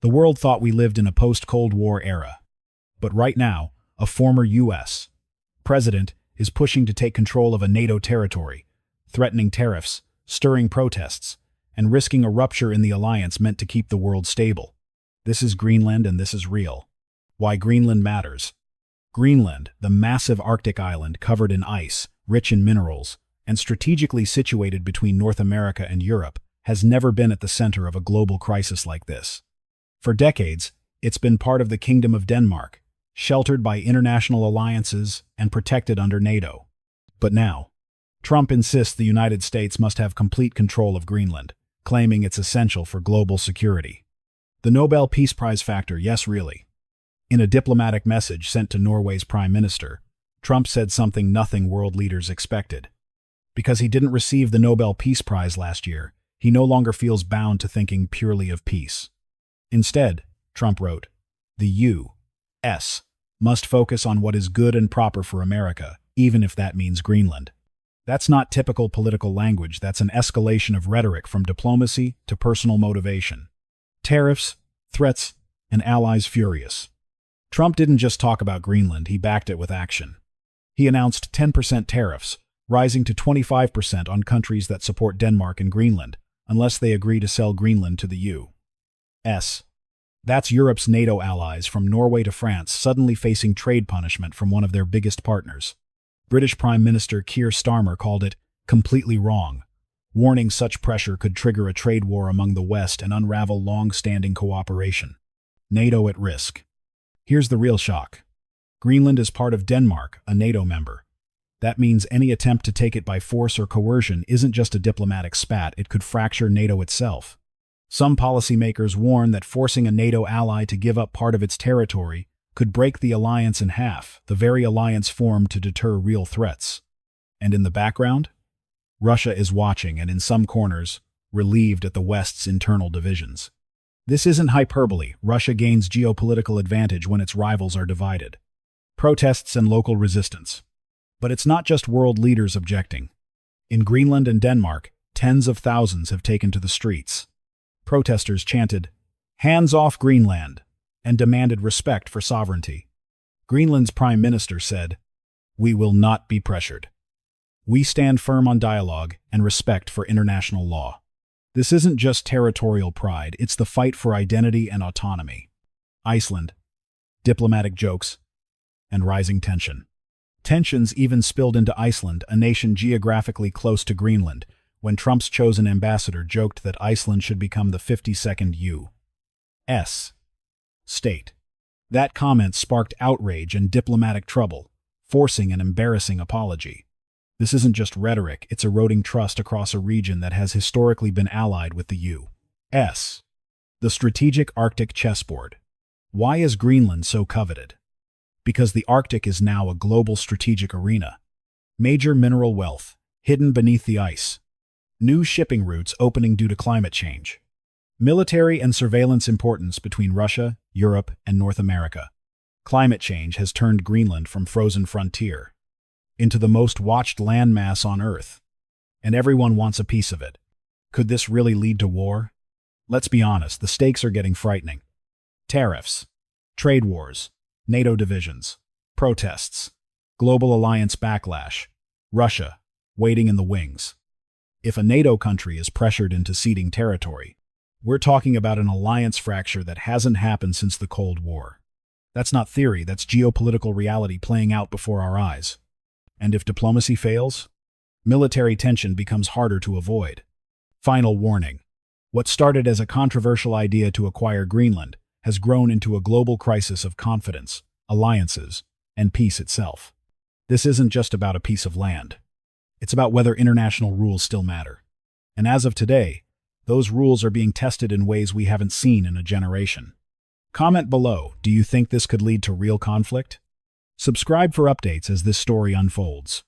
The world thought we lived in a post-Cold War era. But right now, a former U.S. president is pushing to take control of a NATO territory, threatening tariffs, stirring protests, and risking a rupture in the alliance meant to keep the world stable. This is Greenland, and this is real. Why Greenland matters. Greenland, the massive Arctic island covered in ice, rich in minerals, and strategically situated between North America and Europe, has never been at the center of a global crisis like this. For decades, it's been part of the Kingdom of Denmark, sheltered by international alliances and protected under NATO. But now, Trump insists the United States must have complete control of Greenland, claiming it's essential for global security. The Nobel Peace Prize factor, yes really. In a diplomatic message sent to Norway's Prime Minister, Trump said something nothing world leaders expected. Because he didn't receive the Nobel Peace Prize last year, he no longer feels bound to thinking purely of peace. Instead, Trump wrote, the U.S. must focus on what is good and proper for America, even if that means Greenland. That's not typical political language, that's an escalation of rhetoric from diplomacy to personal motivation. Tariffs, threats, and allies furious. Trump didn't just talk about Greenland, he backed it with action. He announced 10% tariffs, rising to 25% on countries that support Denmark and Greenland, unless they agree to sell Greenland to the U.S. That's Europe's NATO allies from Norway to France suddenly facing trade punishment from one of their biggest partners. British Prime Minister Keir Starmer called it completely wrong, warning such pressure could trigger a trade war among the West and unravel long-standing cooperation. NATO at risk. Here's the real shock. Greenland is part of Denmark, a NATO member. That means any attempt to take it by force or coercion isn't just a diplomatic spat, it could fracture NATO itself. Some policymakers warn that forcing a NATO ally to give up part of its territory could break the alliance in half, the very alliance formed to deter real threats. And in the background? Russia is watching and in some corners, relieved at the West's internal divisions. This isn't hyperbole. Russia gains geopolitical advantage when its rivals are divided. Protests and local resistance. But it's not just world leaders objecting. In Greenland and Denmark, tens of thousands have taken to the streets. Protesters chanted, "Hands off Greenland," and demanded respect for sovereignty. Greenland's Prime Minister said, "We will not be pressured. We stand firm on dialogue and respect for international law." This isn't just territorial pride, it's the fight for identity and autonomy. Iceland. Diplomatic jokes and rising tension. Tensions even spilled into Iceland, a nation geographically close to Greenland, when Trump's chosen ambassador joked that Iceland should become the 52nd U.S. state. That comment sparked outrage and diplomatic trouble, forcing an embarrassing apology. This isn't just rhetoric, it's eroding trust across a region that has historically been allied with the U.S. The strategic Arctic chessboard. Why is Greenland so coveted? Because the Arctic is now a global strategic arena. Major mineral wealth, hidden beneath the ice. New shipping routes opening due to climate change. Military and surveillance importance between Russia, Europe, and North America. Climate change has turned Greenland from frozen frontier into the most watched landmass on Earth. And everyone wants a piece of it. Could this really lead to war? Let's be honest, the stakes are getting frightening. Tariffs, trade wars, NATO divisions, protests, global alliance backlash, Russia, waiting in the wings. If a NATO country is pressured into ceding territory, we're talking about an alliance fracture that hasn't happened since the Cold War. That's not theory, that's geopolitical reality playing out before our eyes. And if diplomacy fails, military tension becomes harder to avoid. Final warning. What started as a controversial idea to acquire Greenland has grown into a global crisis of confidence, alliances, and peace itself. This isn't just about a piece of land. It's about whether international rules still matter. And as of today, those rules are being tested in ways we haven't seen in a generation. Comment below, do you think this could lead to real conflict? Subscribe for updates as this story unfolds.